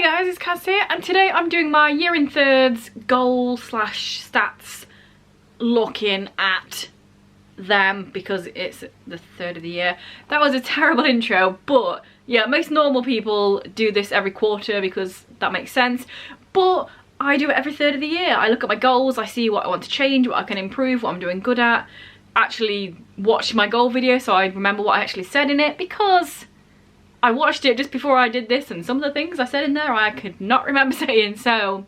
Hey guys, it's Kaz here, and today I'm doing my year in thirds goal slash stats, looking at them because it's the third of the year. That was a terrible intro, but yeah, most normal people do this every quarter because that makes sense, but I do it every third of the year. I look at my goals, I see what I want to change, what I can improve, what I'm doing good at, actually watch my goal video so I remember what I actually said in it, because I watched it just before I did this and some of the things I said in there I could not remember saying, so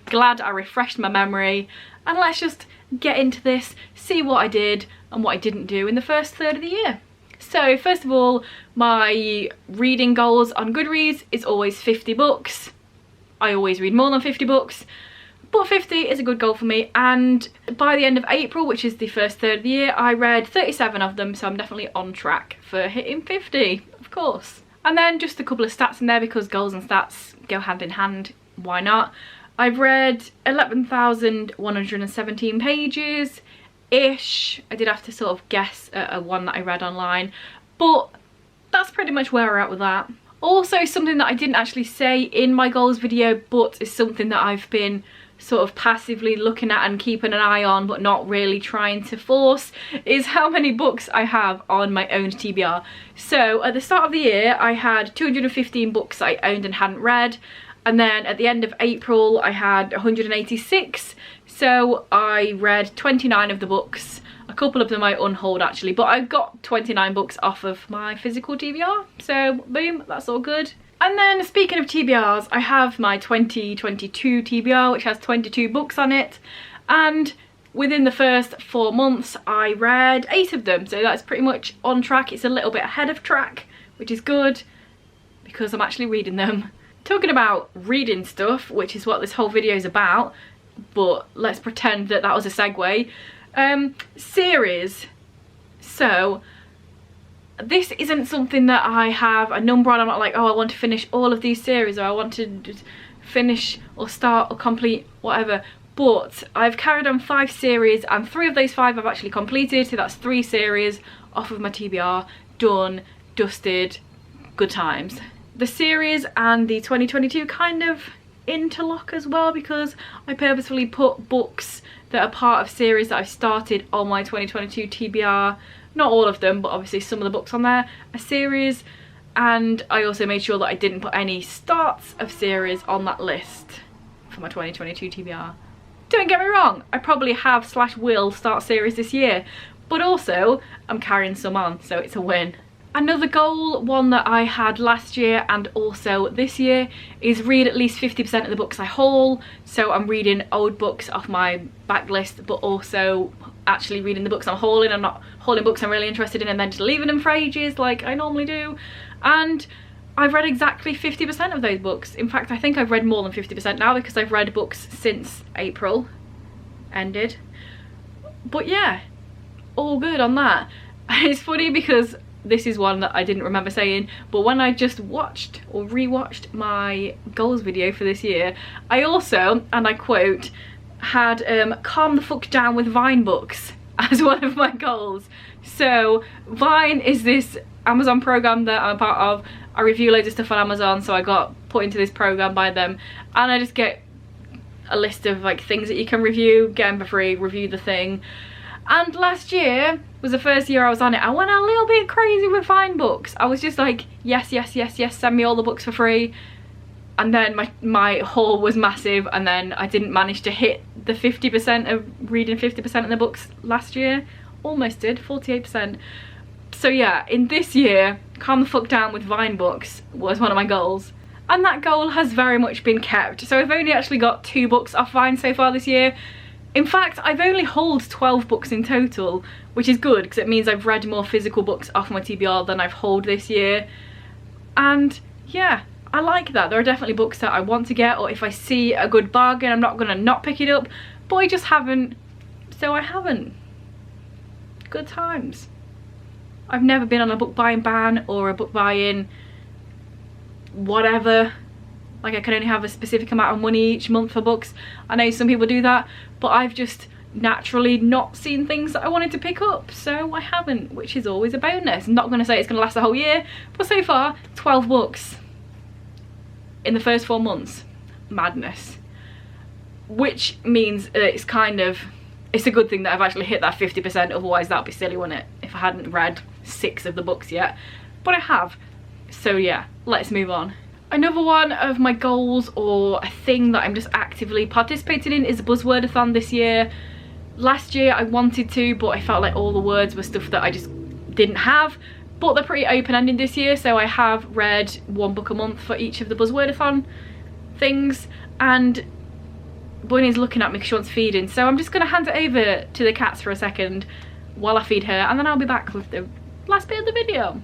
glad I refreshed my memory. And let's just get into this, see what I did and what I didn't do in the first third of the year. So first of all, my reading goals on Goodreads is always 50 books. I always read more than 50 books, but 50 is a good goal for me, and by the end of April, which is the first third of the year, I read 37 of them, so I'm definitely on track for hitting 50, of course. And then just a couple of stats in there because goals and stats go hand in hand, why not? I've read 11,117 pages-ish. I did have to sort of guess a one that I read online, but that's pretty much where we're at with that. Also, something that I didn't actually say in my goals video, but is something that I've been sort of passively looking at and keeping an eye on but not really trying to force, is how many books I have on my owned TBR. So at the start of the year I had 215 books I owned and hadn't read, and then at the end of April I had 186, so I read 29 of the books. A couple of them I unhauled actually, but I got 29 books off of my physical TBR, so boom, that's all good. And then speaking of TBRs, I have my 2022 TBR, which has 22 books on it, and within the first 4 months I read 8 of them, so that's pretty much on track. It's a little bit ahead of track, which is good because I'm actually reading them. Talking about reading stuff, which is what this whole video is about, but let's pretend that that was a segue. Series. So this isn't something that I have a number on. I'm not like, oh, I want to finish all of these series, or I want to finish or start or complete whatever, but I've carried on 5 series and 3 of those 5 I've actually completed, so that's 3 series off of my TBR, done, dusted, good times. The series and the 2022 kind of interlock as well, because I purposefully put books that are part of series that I've started on my 2022 TBR. Not all of them, but obviously some of the books on there are series, and I also made sure that I didn't put any starts of series on that list for my 2022 TBR. Don't get me wrong, I probably have / will start series this year, but also I'm carrying some on, so it's a win. Another goal, one that I had last year and also this year, is read at least 50% of the books I haul. So I'm reading old books off my backlist, but also actually reading the books I'm hauling. I'm not hauling books I'm really interested in and then just leaving them for ages like I normally do. And I've read exactly 50% of those books. In fact, I think I've read more than 50% now because I've read books since April ended. But yeah, all good on that. It's funny because this is one that I didn't remember saying, but when I just watched or rewatched my goals video for this year, I also, and I quote, had calm the fuck down with Vine books as one of my goals. So Vine is this Amazon program that I'm a part of. I review loads of stuff on Amazon, so I got put into this program by them, and I just get a list of like things that you can review, get them for free, review the thing. And last year was the first year I was on it. I went a little bit crazy with Vine books. I was just like, yes, yes, yes, yes, send me all the books for free. And then my haul was massive, and then I didn't manage to hit the 50% of reading 50% of the books last year. Almost did, 48%. So yeah, in this year, calm the fuck down with Vine books was one of my goals. And that goal has very much been kept. So I've only actually got 2 books off Vine so far this year. In fact, I've only hauled 12 books in total, which is good because it means I've read more physical books off my TBR than I've hauled this year. And yeah, I like that. There are definitely books that I want to get, or if I see a good bargain, I'm not going to not pick it up, but I just haven't, so I haven't. Good times. I've never been on a book buying ban or a book buying whatever. Like, I can only have a specific amount of money each month for books. I know some people do that, but I've just naturally not seen things that I wanted to pick up, so I haven't, which is always a bonus. I'm not going to say it's going to last the whole year, but so far 12 books in the first 4 months. Madness. Which means it's kind of, it's a good thing that I've actually hit that 50%, otherwise that'd be silly, wouldn't it, if I hadn't read 6 of the books yet. But I have. So yeah, let's move on. Another one of my goals, or a thing that I'm just actively participating in, is a buzzwordathon this year. Last year I wanted to, but I felt like all the words were stuff that I just didn't have. But they're pretty open-ended this year, so I have read 1 book a month for each of the buzzwordathon things. And Bunny's looking at me because she wants feeding, so I'm just going to hand it over to the cats for a second while I feed her, and then I'll be back with the last bit of the video.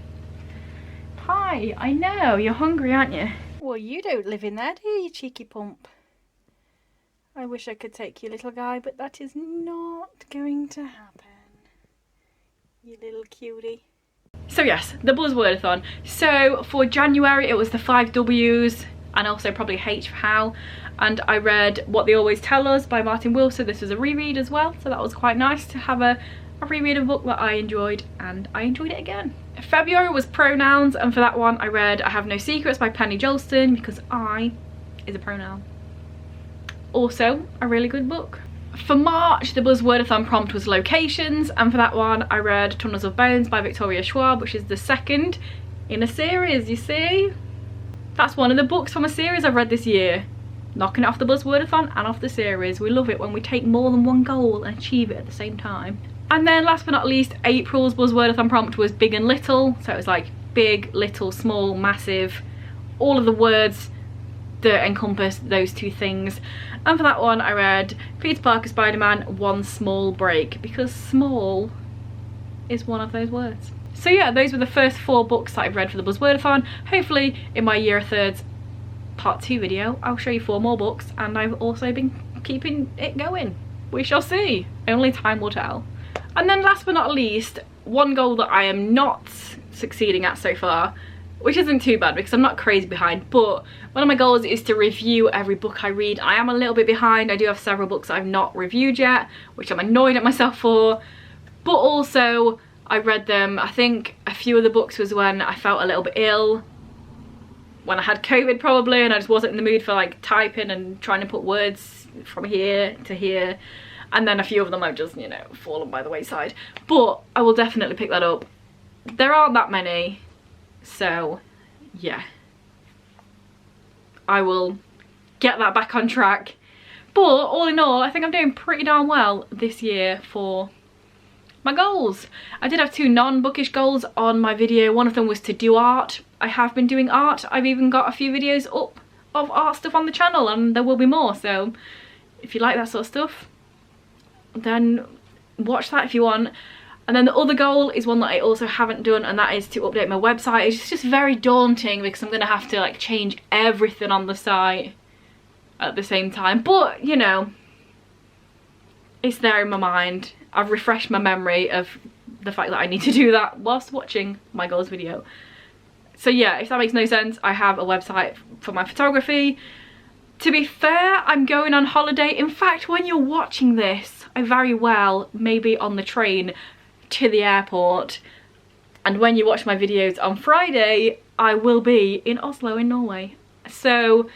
Hi, I know, you're hungry, aren't you? Well, you don't live in there, do you cheeky pump? I wish I could take you, little guy, but that is not going to happen. You little cutie. So yes, the buzzwordathon. So for January it was the 5 W's, and also probably H for how, and I read What They Always Tell Us by Martin Wilson. This was a reread as well, so that was quite nice to have a reread of a book that I enjoyed, and I enjoyed it again. February was pronouns, and for that one I read I Have No Secrets by Penny Jolston, because I is a pronoun. Also a really good book. For March, the buzzwordathon prompt was locations, and for that one I read Tunnels of Bones by Victoria Schwab, which is the second in a series, you see? That's one of the books from a series I've read this year. Knocking it off the buzzwordathon and off the series. We love it when we take more than one goal and achieve it at the same time. And then last but not least, April's buzzwordathon prompt was big and little. So it was like big, little, small, massive, all of the words that encompass those 2 things. And for that one I read Peter Parker Spider-Man One Small Break, because small is one of those words. So yeah, those were the first 4 books that I've read for the buzzwordathon. Hopefully in my year 3rds part 2 video I'll show you 4 more books, and I've also been keeping it going. We shall see, only time will tell. And then last but not least, one goal that I am not succeeding at so far, which isn't too bad because I'm not crazy behind, but one of my goals is to review every book I read. I am a little bit behind. I do have several books I've not reviewed yet, which I'm annoyed at myself for, but also I read them. I think a few of the books was when I felt a little bit ill, when I had COVID probably, and I just wasn't in the mood for like typing and trying to put words from here to here. And then a few of them I've just, you know, fallen by the wayside. But I will definitely pick that up. There aren't that many, so yeah. I will get that back on track. But all in all, I think I'm doing pretty darn well this year for my goals. I did have 2 non-bookish goals on my video. One of them was to do art. I have been doing art. I've even got a few videos up of art stuff on the channel, and there will be more. So if you like that sort of stuff, then watch that if you want. And then the other goal is one that I also haven't done, and that is to update my website. It's just very daunting because I'm gonna have to like change everything on the site at the same time, but you know, it's there in my mind. I've refreshed my memory of the fact that I need to do that whilst watching my goals video. So yeah, if that makes no sense, I have a website for my photography. To be fair, I'm going on holiday. In fact, when you're watching this, I very well may be on the train to the airport, and when you watch my videos on Friday, I will be in Oslo in Norway. So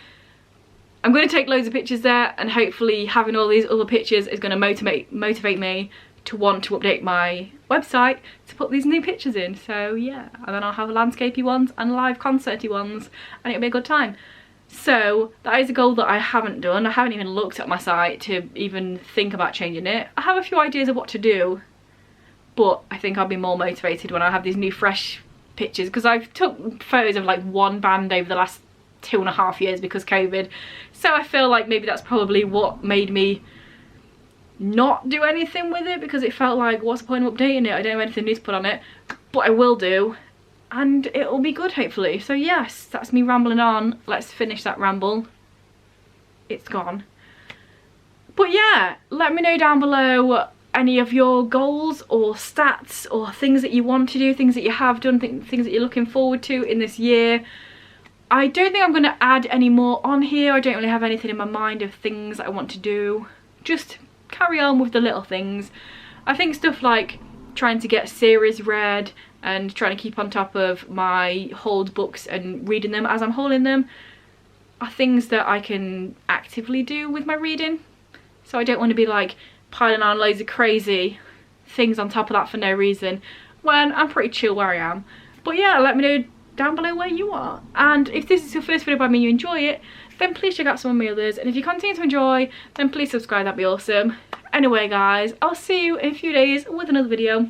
I'm going to take loads of pictures there, and hopefully having all these other pictures is going to motivate me to want to update my website to put these new pictures in. So yeah, and then I'll have landscapey ones and live concerty ones, and it'll be a good time. So that is a goal that I haven't done. I haven't even looked at my site to even think about changing it. I have a few ideas of what to do, but I think I'll be more motivated when I have these new fresh pictures, because I've took photos of like one band over the last 2.5 years because COVID. So I feel like maybe that's probably what made me not do anything with it, because it felt like, what's the point of updating it? I don't have anything new to put on it, but I will do, and it'll be good hopefully. So yes, that's me rambling on. Let's finish that ramble. It's gone. But yeah, let me know down below any of your goals or stats or things that you want to do, things that you have done, things that you're looking forward to in this year. I don't think I'm going to add any more on here. I don't really have anything in my mind of things I want to do. Just carry on with the little things. I think stuff like trying to get series read and trying to keep on top of my hauled books and reading them as I'm hauling them, are things that I can actively do with my reading. So I don't want to be like piling on loads of crazy things on top of that for no reason when I'm pretty chill where I am. But yeah, let me know down below where you are. And if this is your first video by me and you enjoy it, then please check out some of my others. And if you continue to enjoy, then please subscribe, that'd be awesome. Anyway guys, I'll see you in a few days with another video.